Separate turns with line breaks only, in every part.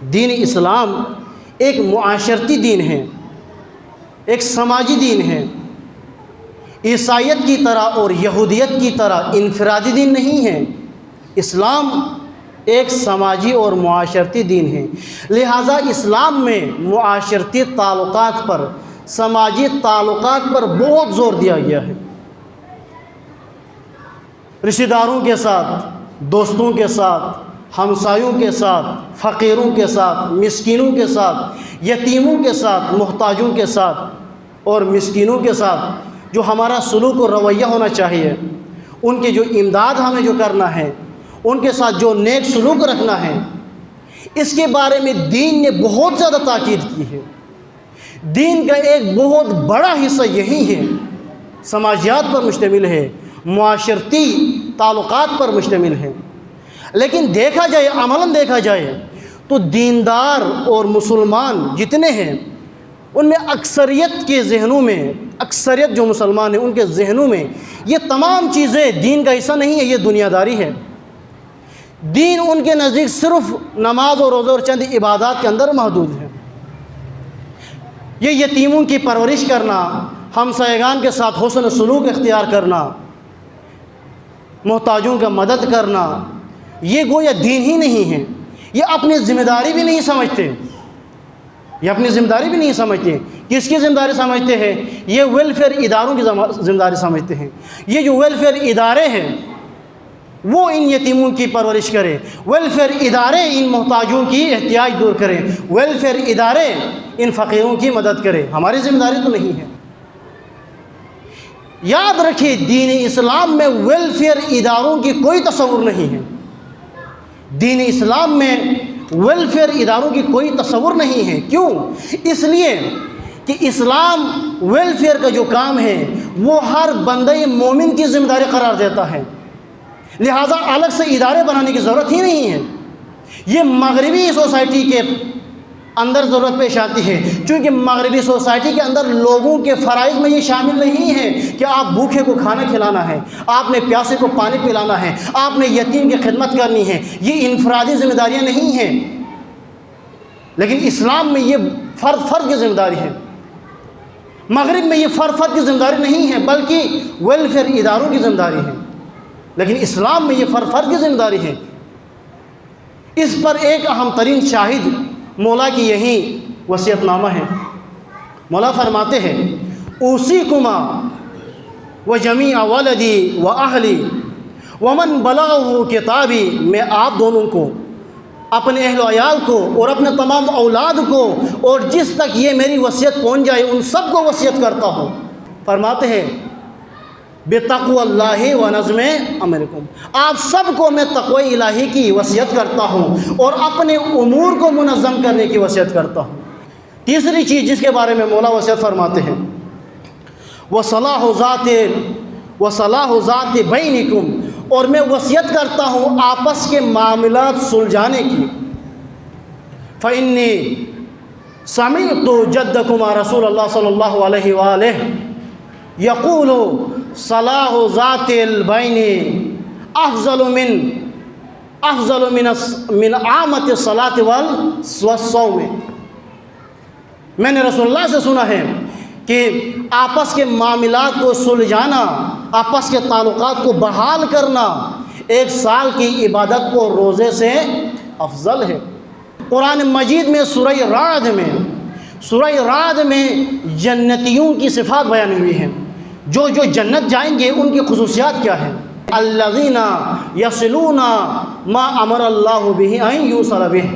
دین اسلام ایک معاشرتی دین ہے، ایک سماجی دین ہے۔ عیسائیت کی طرح اور یہودیت کی طرح انفرادی دین نہیں ہے۔ اسلام ایک سماجی اور معاشرتی دین ہے، لہٰذا اسلام میں معاشرتی تعلقات پر، سماجی تعلقات پر بہت زور دیا گیا ہے۔ رشتہ داروں کے ساتھ، دوستوں کے ساتھ، ہمسایوں کے ساتھ، فقیروں کے ساتھ، مسکینوں کے ساتھ، یتیموں کے ساتھ، محتاجوں کے ساتھ اور مسکینوں کے ساتھ جو ہمارا سلوک و رویہ ہونا چاہیے، ان کی جو امداد ہمیں جو کرنا ہے، ان کے ساتھ جو نیک سلوک رکھنا ہے، اس کے بارے میں دین نے بہت زیادہ تاکید کی ہے۔ دین کا ایک بہت بڑا حصہ یہی ہے، سماجیات پر مشتمل ہے، معاشرتی تعلقات پر مشتمل ہے۔ لیکن دیکھا جائے، عملاً دیکھا جائے تو دیندار اور مسلمان جتنے ہیں ان میں اکثریت کے ذہنوں میں، اکثریت جو مسلمان ہیں ان کے ذہنوں میں یہ تمام چیزیں دین کا حصہ نہیں ہے، یہ دنیا داری ہے۔ دین ان کے نزدیک صرف نماز اور روزہ اور چند عبادات کے اندر محدود ہے۔ یہ یتیموں کی پرورش کرنا، ہمسایگان کے ساتھ حسن سلوک اختیار کرنا، محتاجوں کا مدد کرنا، یہ گویا دین ہی نہیں ہے۔ یہ اپنی ذمہ داری بھی نہیں سمجھتے، یہ اپنی ذمہ داری بھی نہیں سمجھتے۔ کس کی ذمہ داری سمجھتے ہیں؟ یہ ویلفیئر اداروں کی ذمہ داری سمجھتے ہیں۔ یہ جو ویلفیئر ادارے ہیں وہ ان یتیموں کی پرورش کریں، ویلفیئر ادارے ان محتاجوں کی احتیاج دور کریں، ویلفیئر ادارے ان فقیروں کی مدد کریں۔ ہماری ذمہ داری تو نہیں ہے۔ یاد رکھیے، دین اسلام میں ویلفیئر اداروں کی کوئی تصور نہیں ہے۔ دین اسلام میں ویلفیئر اداروں کی کوئی تصور نہیں ہے۔ کیوں؟ اس لیے کہ اسلام ویلفیئر کا جو کام ہے وہ ہر بندہ مومن کی ذمہ داری قرار دیتا ہے، لہٰذا الگ سے ادارے بنانے کی ضرورت ہی نہیں ہے۔ یہ مغربی سوسائٹی کے اندر ضرورت پیش آتی ہے، چونکہ مغربی سوسائٹی کے اندر لوگوں کے فرائض میں یہ شامل نہیں ہے کہ آپ بھوکے کو کھانا کھلانا ہے، آپ نے پیاسے کو پانی پلانا ہے، آپ نے یتیم کی خدمت کرنی ہے۔ یہ انفرادی ذمہ داریاں نہیں ہیں، لیکن اسلام میں یہ فرد کی ذمہ داری ہے۔ مغرب میں یہ فرد کی ذمہ داری نہیں ہے، بلکہ ویلفیئر اداروں کی ذمہ داری ہے، لیکن اسلام میں یہ فرد کی ذمہ داری ہے۔ اس پر ایک اہم ترین شاہد مولا کی یہی وصیت نامہ ہے۔ مولا فرماتے ہیں، اوصیکما وجمیع ولدی واہلی ومن بلغہ کتابی، میں آپ دونوں کو، اپنے اہل و عیال کو اور اپنے تمام اولاد کو اور جس تک یہ میری وصیت پہنچ جائے ان سب کو وصیت کرتا ہوں۔ فرماتے ہیں، بتقوی اللہ و نظم امرکم، آپ سب کو میں تقوی الہی کی وصیت کرتا ہوں اور اپنے امور کو منظم کرنے کی وصیت کرتا ہوں۔ تیسری چیز جس کے بارے میں مولا وصیت فرماتے ہیں، وصلاح ذات بینکم، اور میں وصیت کرتا ہوں آپس کے معاملات سلجھانے کی۔ فإنی سمعت جدکم رسول اللہ صلی اللہ علیہ وآلہ یقول صلاح ذات البین افضل من عامت الصلاۃ والصوم۔ میں نے رسول اللہ سے سنا ہے کہ آپس کے معاملات کو سلجھانا، آپس کے تعلقات کو بحال کرنا ایک سال کی عبادت کو روزے سے افضل ہے۔ قرآن مجید میں سورہ رعد میں جنتیوں کی صفات بیان ہوئی ہیں، جو جنت جائیں گے ان کی خصوصیات کیا ہیں۔ الذین یصلون ما امر اللہ بہ ان یوصل بہ،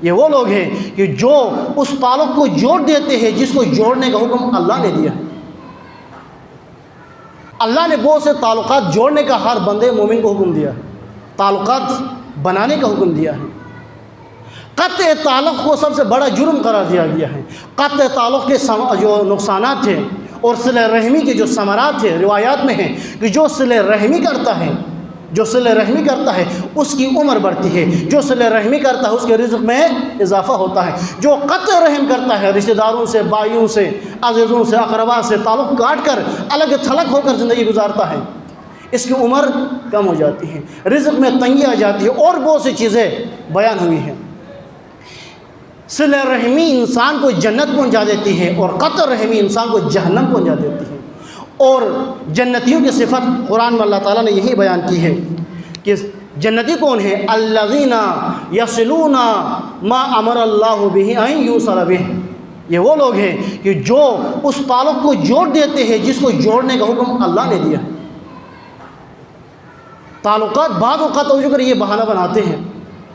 یہ وہ لوگ ہیں کہ جو اس تعلق کو جوڑ دیتے ہیں جس کو جوڑنے کا حکم اللہ نے دیا ہے۔ اللہ نے بہت سے تعلقات جوڑنے کا ہر بندے مومن کو حکم دیا ہے، تعلقات بنانے کا حکم دیا ہے۔ قطع تعلق کو سب سے بڑا جرم قرار دیا گیا ہے۔ قطع تعلق کے جو نقصانات تھے اور صلہ رحمی کے جو ثمرات تھے روایات میں ہیں کہ جو صلہ رحمی کرتا ہے اس کی عمر بڑھتی ہے، جو صلہ رحمی کرتا ہے اس کے رزق میں اضافہ ہوتا ہے، جو قطع رحم کرتا ہے رشتہ داروں سے، بھائیوں سے، عزیزوں سے، اقربا سے تعلق کاٹ کر الگ تھلگ ہو کر زندگی گزارتا ہے، اس کی عمر کم ہو جاتی ہے، رزق میں تنگی آ جاتی ہے، اور بہت سی چیزیں بیان ہوئی ہیں۔ صلہ رحمی انسان کو جنت پہنچا دیتی ہے اور قطع رحمی انسان کو جہنم پہنچا دیتی ہے۔ اور جنتیوں کی صفت قرآن میں اللہ تعالیٰ نے یہی بیان کی ہے کہ جنتی کون ہے؟ الذین یصلون ما امر اللہ بہ ان یوصل بہ، یہ وہ لوگ ہیں کہ جو اس تعلق کو جوڑ دیتے ہیں جس کو جوڑنے کا حکم اللہ نے دیا ہے۔ تعلقات بعض اوقات توجہ کر یہ بہانہ بناتے ہیں،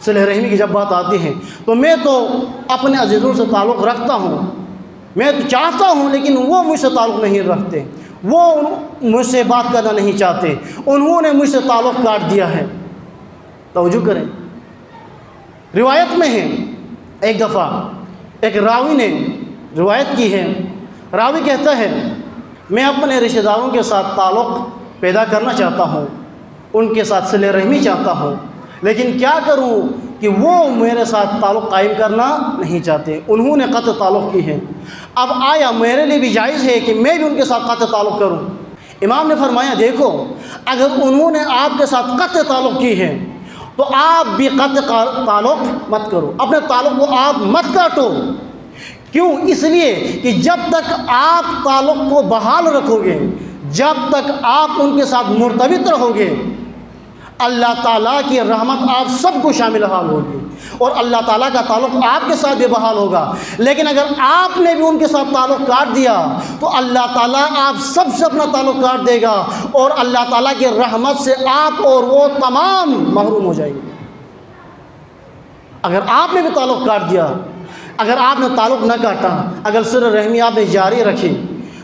صلہ رحمی کی جب بات آتی ہے تو میں تو اپنے عزیزوں سے تعلق رکھتا ہوں، میں تو چاہتا ہوں لیکن وہ مجھ سے تعلق نہیں رکھتے، وہ مجھ سے بات کرنا نہیں چاہتے، انہوں نے مجھ سے تعلق کاٹ دیا ہے۔ توجہ کریں، روایت میں ہے ایک دفعہ ایک راوی نے روایت کی ہے، راوی کہتا ہے میں اپنے رشتہ داروں کے ساتھ تعلق پیدا کرنا چاہتا ہوں، ان کے ساتھ صلہ رحمی چاہتا ہوں، لیکن کیا کروں کہ وہ میرے ساتھ تعلق قائم کرنا نہیں چاہتے، انہوں نے قطع تعلق کی ہے، اب آیا میرے لیے بھی جائز ہے کہ میں بھی ان کے ساتھ قطع تعلق کروں؟ امام نے فرمایا دیکھو، اگر انہوں نے آپ کے ساتھ قطع تعلق کی ہے تو آپ بھی قطع تعلق مت کرو، اپنے تعلق کو آپ مت کاٹو۔ کیوں؟ اس لیے کہ جب تک آپ تعلق کو بحال رکھو گے، جب تک آپ ان کے ساتھ مرتبط رہو گے، اللہ تعالیٰ کی رحمت آپ سب کو شامل حال ہوگی اور اللہ تعالیٰ کا تعلق آپ کے ساتھ بھی بحال ہوگا۔ لیکن اگر آپ نے بھی ان کے ساتھ تعلق کاٹ دیا تو اللہ تعالیٰ آپ سب سے اپنا تعلق کاٹ دے گا اور اللہ تعالیٰ کی رحمت سے آپ اور وہ تمام محروم ہو جائیں گے۔ اگر آپ نے بھی تعلق کاٹ دیا، اگر آپ نے تعلق نہ کاٹا، اگر صلہ رحمی آپ نے جاری رکھی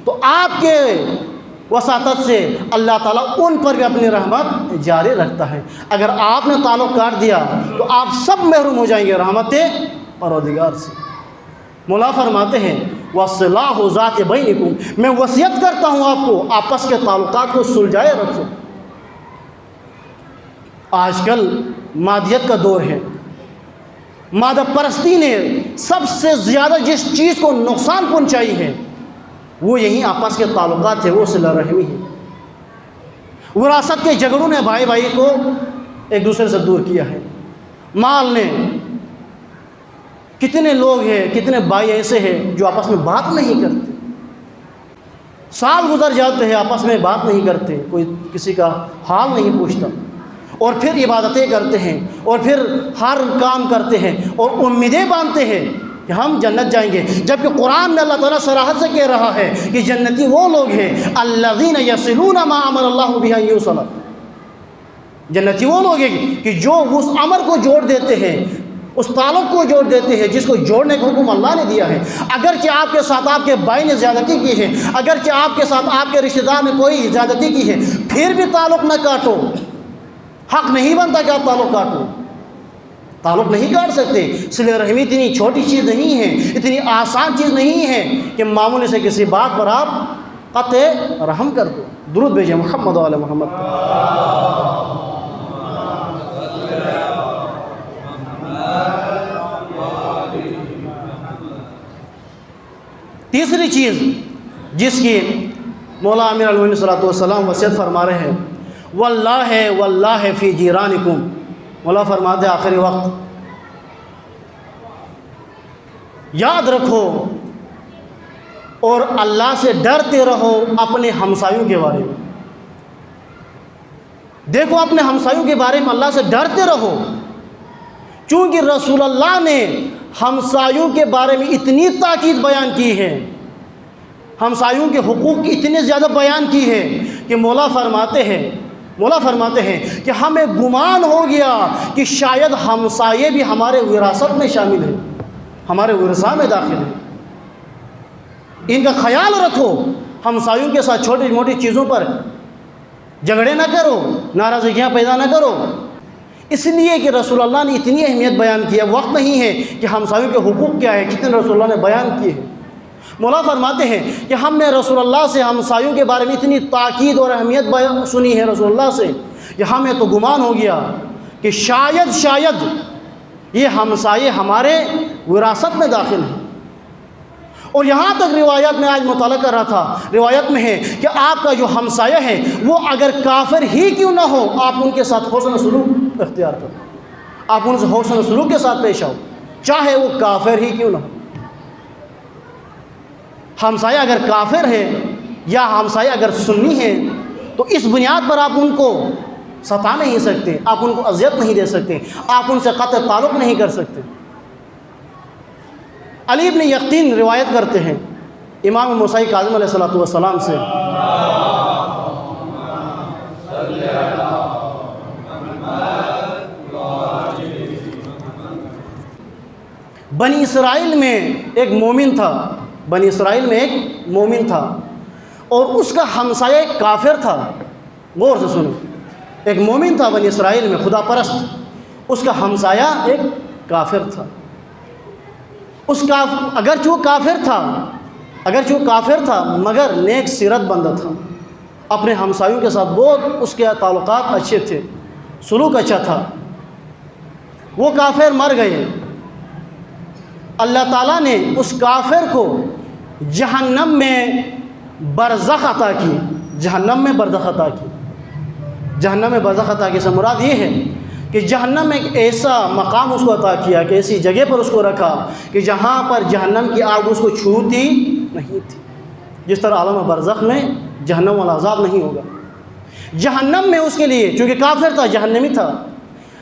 تو آپ کے وساطت سے اللہ تعالیٰ ان پر بھی اپنی رحمت جاری رکھتا ہے۔ اگر آپ نے تعلق کاٹ دیا تو آپ سب محروم ہو جائیں گے رحمت پروردگار سے۔ مولا فرماتے ہیں وَاصْلَاحُ ذَاتِ بَيْنِكُمْ، میں وصیت کرتا ہوں آپ کو آپس کے تعلقات کو سلجھائے رکھو۔ آج کل مادیت کا دور ہے، مادہ پرستی نے سب سے زیادہ جس چیز کو نقصان پہنچائی ہے وہ یہی آپس کے تعلقات ہے، وہ صلہ رحمی ہے۔ وراثت کے جھگڑوں نے بھائی بھائی کو ایک دوسرے سے دور کیا ہے، مال نے، کتنے لوگ ہیں، کتنے بھائی ایسے ہیں جو آپس میں بات نہیں کرتے، سال گزر جاتے ہیں آپس میں بات نہیں کرتے، کوئی کسی کا حال نہیں پوچھتا، اور پھر عبادتیں کرتے ہیں اور پھر ہر کام کرتے ہیں اور امیدیں باندھتے ہیں کہ ہم جنت جائیں گے، جبکہ قرآن میں اللہ تعالیٰ صراحت سے کہہ رہا ہے کہ جنتی وہ لوگ ہیں الذین یصلون ما امر اللہ بہ ان یوصل، جنتی وہ لوگ ہیں کہ جو اس امر کو جوڑ دیتے ہیں، اس تعلق کو جوڑ دیتے ہیں جس کو جوڑنے کا حکم اللہ نے دیا ہے۔ اگرچہ آپ کے ساتھ آپ کے بھائی نے زیادتی کی ہے، اگرچہ آپ کے ساتھ آپ کے رشتہ دار نے کوئی زیادتی کی ہے، پھر بھی تعلق نہ کاٹو، حق نہیں بنتا کہ آپ تعلق کاٹو، تعلق نہیں کاٹ سکتے۔ صلہ رحمی اتنی چھوٹی چیز نہیں ہے، اتنی آسان چیز نہیں ہے کہ معمولی سے کسی بات پر آپ قطع رحم کر دو۔ درود بھیجیں محمد علی محمد۔ تیسری چیز جس کی مولا امیر المومنین صلی اللہ علیہ وسلم وصیت فرما رہے ہیں واللہ واللہ فی جیرانکم، مولا فرماتے ہیں آخری وقت یاد رکھو اور اللہ سے ڈرتے رہو اپنے ہمسایوں کے بارے میں۔ دیکھو اپنے ہمسایوں کے بارے میں اللہ سے ڈرتے رہو، چونکہ رسول اللہ نے ہمسایوں کے بارے میں اتنی تاکید بیان کی ہے، ہمسایوں کے حقوق اتنے زیادہ بیان کی ہے کہ مولا فرماتے ہیں کہ ہمیں گمان ہو گیا کہ شاید ہمسائے بھی ہمارے وراثت میں شامل ہیں، ہمارے ورثہ میں داخل ہیں۔ ان کا خیال رکھو، ہمسایوں کے ساتھ چھوٹی موٹی چیزوں پر جھگڑے نہ کرو، ناراضگیاں پیدا نہ کرو، اس لیے کہ رسول اللہ نے اتنی اہمیت بیان کی ہے۔ وقت نہیں ہے کہ ہمسایوں کے حقوق کیا ہے، کتنے رسول اللہ نے بیان کیے ہیں۔ مولا فرماتے ہیں کہ ہم نے رسول اللہ سے ہمسایوں کے بارے میں اتنی تاکید اور اہمیت سنی ہے رسول اللہ سے کہ ہمیں تو گمان ہو گیا کہ شاید یہ ہمسائے ہمارے وراثت میں داخل ہیں۔ اور یہاں تک روایات میں آج مطالعہ کر رہا تھا، روایت میں ہے کہ آپ کا جو ہمسایہ ہے وہ اگر کافر ہی کیوں نہ ہو، آپ ان کے ساتھ حسن سلوک اختیار کرو، آپ ان سے حسن سلوک کے ساتھ پیش آؤ۔ چاہے وہ کافر ہی کیوں نہ ہو۔ ہمسایہ اگر کافر ہے یا ہمسایہ اگر سنی ہے تو اس بنیاد پر آپ ان کو ستا نہیں سکتے، آپ ان کو اذیت نہیں دے سکتے، آپ ان سے قطع تعلق نہیں کر سکتے۔ علی بن یقین روایت کرتے ہیں امام موسیٰ کاظم علیہ السلام سے، بنی اسرائیل میں ایک مومن تھا، بنی اسرائیل میں ایک مومن تھا اور اس کا ہمسایہ ایک کافر تھا۔ غور سے سنو، ایک مومن تھا بنی اسرائیل میں خدا پرست، اس کا ہمسایہ ایک کافر تھا۔ اگرچہ وہ کافر تھا مگر نیک سیرت بندہ تھا، اپنے ہمسایوں کے ساتھ بہت اس کے تعلقات اچھے تھے، سلوک اچھا تھا۔ وہ کافر مر گئے، اللہ تعالیٰ نے اس کافر کو جہنم میں برزخ عطا کی، جہنم میں برزخ عطا کی۔ جہنم میں برزخ عطا کی سے مراد یہ ہے کہ جہنم میں ایک ایسا مقام اس کو عطا کیا کہ ایسی جگہ پر اس کو رکھا کہ جہاں پر جہنم کی آگ اس کو چھوتی نہیں تھی، جس طرح عالم برزخ میں جہنم والا عذاب نہیں ہوگا۔ جہنم میں اس کے لیے، چونکہ کافر تھا جہنمی تھا،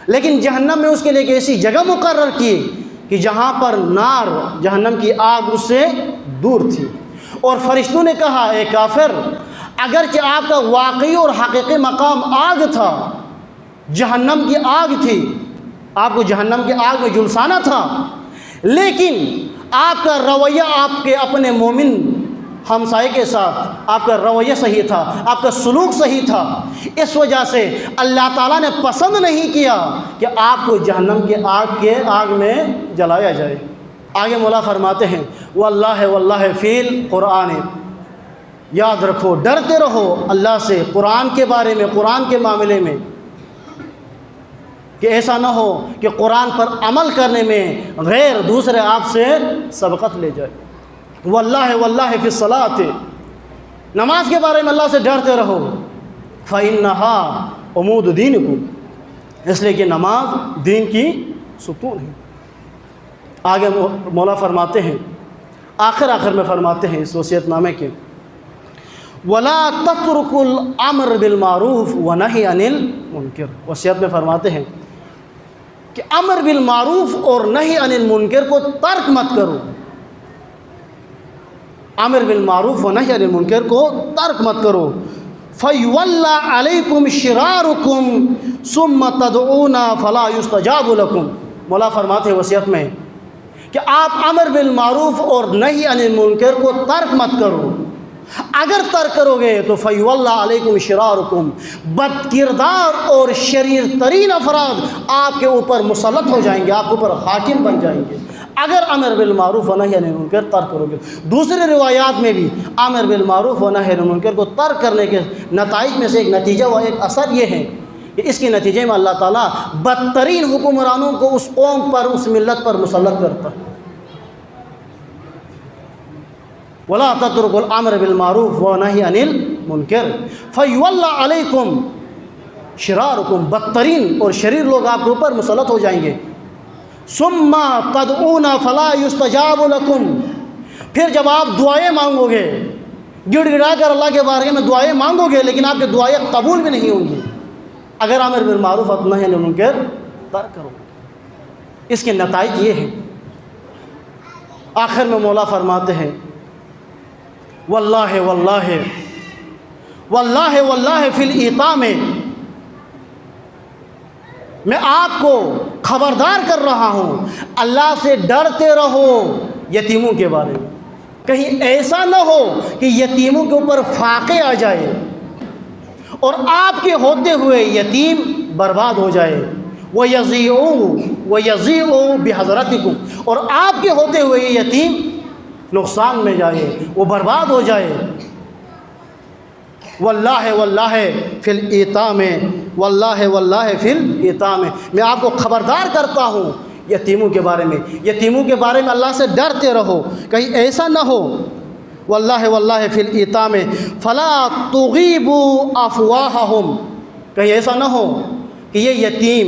لیکن جہنم میں اس کے لیے ایک ایسی جگہ مقرر کی کہ جہاں پر نار جہنم کی آگ اس سے دور تھی۔ اور فرشتوں نے کہا اے کافر، اگرچہ آپ کا واقعی اور حقیقی مقام آگ تھا، جہنم کی آگ تھی، آپ کو جہنم کی آگ میں جلسانا تھا، لیکن آپ کا رویہ آپ کے اپنے مومن ہمسائے کے ساتھ آپ کا رویہ صحیح تھا، آپ کا سلوک صحیح تھا، اس وجہ سے اللہ تعالیٰ نے پسند نہیں کیا کہ آپ کو جہنم کے آگ میں جلایا جائے۔ آگے مولا فرماتے ہیں واللہ واللہ فی القرآن، یاد رکھو، ڈرتے رہو اللہ سے قرآن کے بارے میں، قرآن کے معاملے میں، کہ ایسا نہ ہو کہ قرآن پر عمل کرنے میں غیر دوسرے آپ سے سبقت لے جائے۔ واللہ واللہ فی الصلاۃ، نماز کے بارے میں اللہ سے ڈرتے رہو، فإنہا عمود دینکم، اس لیے کہ نماز دین کی ستون ہے۔ آگے مولا فرماتے ہیں، آخر میں فرماتے ہیں اس وصیت نامے کے، وَلَا تَتْرُكُ الْأَمْرَ بِالْمَعْرُوفِ وَنَهْيِ عَنِ الْمُنْكَرِ، وصیت میں فرماتے ہیں کہ امر بالمعروف اور نہی عن المنکر کو ترک مت کرو، امر بالمعروف و نہی عن المنکر کو ترک مت کرو۔ فَيُوَلَّى عَلَيْكُمْ شِرَارُكُمْ ثُمَّ تَدْعُونَ فَلَا يُسْتَجَابُ لَكُمْ، مولا فرماتے ہیں وصیت میں کہ آپ امر بالمعروف اور نہی عن المنکر کو ترک مت کرو، اگر ترک کرو گے تو فَيُوَلَّى عَلَيْكُمْ شِرَارُكُمْ، بد کردار اور شریر ترین افراد آپ کے اوپر مسلط ہو جائیں گے، آپ کے اوپر حاکم بن جائیں گے اگر امر بالمعروف و نہی عن المنکر ترک کرو گے۔ دوسرے روایات میں بھی امر بالمعروف و نہی عن المنکر کو ترک کرنے کے نتائج میں سے ایک نتیجہ و ایک اثر یہ ہے کہ اس کے نتیجے میں اللہ تعالیٰ بدترین حکمرانوں کو اس قوم پر، اس ملت پر مسلط کرتا ہے۔ وَلَا تَتْرُكُوا الْأَمْرَ بِالْمَعْرُوفِ وَنَهْيِ عَنِ الْمُنْكَرِ فَيُوَلَّى عَلَيْكُمْ شِرَارُكُمْ، بدترین اور شریر لوگ آپ کے اوپر مسلط ہو جائیں گے۔ ثُمَّ تَدْعُونَ فَلَا يُسْتَجَابُ لَكُمْ، پھر جب آپ دعائیں مانگو گے، گڑ گڑا کر اللہ کے بارے میں دعائیں مانگو گے، لیکن آپ کی دعائیں قبول بھی نہیں ہوں گی اگر امر بالمعروف و نہی عن المنکر ترک کرو گے۔ اس کے نتائج یہ ہیں، آخر میں مولا فرماتے ہیں واللہ واللہ واللہ واللہ فی الایتام، میں آپ کو خبردار کر رہا ہوں اللہ سے ڈرتے رہو یتیموں کے بارے میں، کہیں ایسا نہ ہو کہ یتیموں کے اوپر فاقے آ جائے اور آپ کے ہوتے ہوئے یتیم برباد ہو جائے، وَيَضِيعُوا بِحَضْرَتِكُمْ، اور آپ کے ہوتے ہوئے یہ یتیم نقصان میں جائے، وہ برباد ہو جائے۔ واللہ واللہ فی الایتام، واللہ واللہ فی الایتام، میں آپ کو خبردار کرتا ہوں یتیموں کے بارے میں، یتیموں کے بارے میں اللہ سے ڈرتے رہو، کہیں ایسا نہ ہو۔ واللہ واللہ فی الایتام فلا تغیبوا افواہہم، کہیں ایسا نہ ہو کہ یہ یتیم